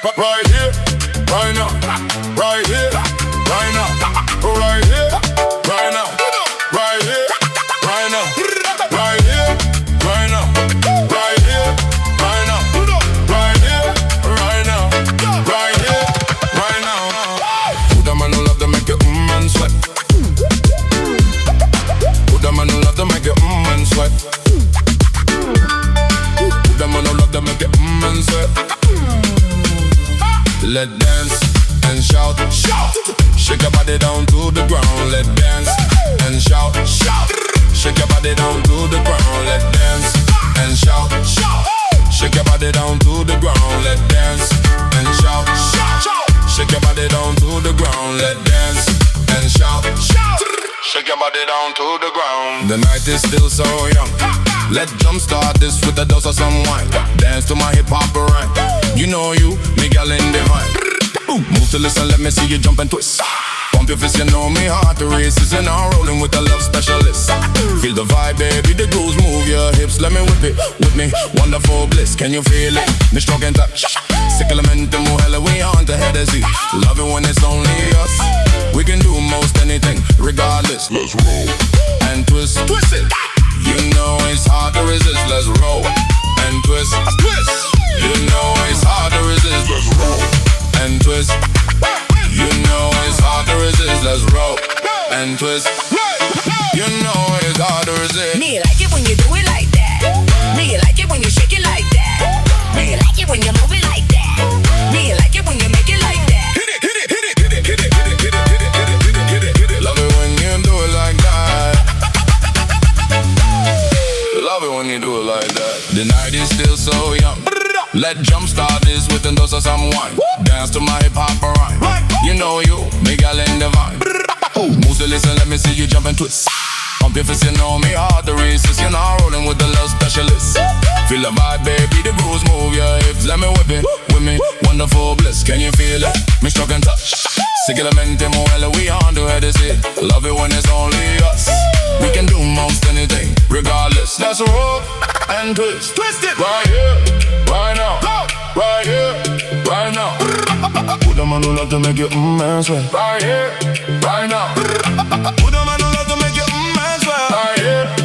Right here, right now. Right here, right now. Right here, right now. Right here, right now. Right here, right now. Right here, right now. Right here, right now. Right here, right now. Who the man who love to make you and sweat? Who the man who love to make you and sweat? Who the man who love to make you and sweat? Let dance and shout, shout. Shake your body down to the ground. Let dance and shout, shout. Shake your body down to the ground. Let dance and shout, shout. Shake your body down to the ground. Let dance and shout, shout. Shake your body down to the ground. Let dance and shout, shout. Shake your body down to the ground. The night is still so young. Let's jumpstart this with a dose of some wine. Dance to my hip-hop rhyme. You know you, me gal in divine. Move to listen, let me see you jump and twist. Pump your fist, you know me heart races. And I'm rolling with a love specialist. Feel the vibe, baby, the grooves. Move your hips, let me whip it with me. Wonderful bliss, can you feel it? Me stroke and touch. Sick element, mujer, we on to head Z. Love it when it's only us. We can do most anything, regardless. Let's roll and twist, twist it. You know it's hard to resist. Let's roll and twist, twist. You know it's hard to resist. Let's roll and twist. You know it's hard to resist. Let's roll and twist. You know it's hard to resist. Me like it when you do it like that. Me like it when you shake it like that. Me like it when you move it like that. Me like it when you make it like that. Hit it, hit it, hit it, hit it, hit it, hit it, hit it, hit it, hit it, hit it, hit it, hit it. Love it when you do it like that. Love it when you do it like that. The night is still so young. Let's jumpstart this with a dose of some wine. Dance to my hip-hop rhyme. You know you, big gal in the vine. Move to listen, let me see you jump and twist. Pump your fist, you know me heart the races. You're not rolling with the love specialist. Feel the vibe, baby, the grooves. Move your hips, let me whip it with me. Wonderful bliss, can you feel it? Me stroke and touch. Sigilamente mujer, we on to head Z. Love it when it's only us. We can do most anything, regardless. Let's roll and twist, twist it. Right here, right now. Right here, right now. Who the man who love to make you and sweat? Right here, right now. Who the man who love to make you and sweat? Right here.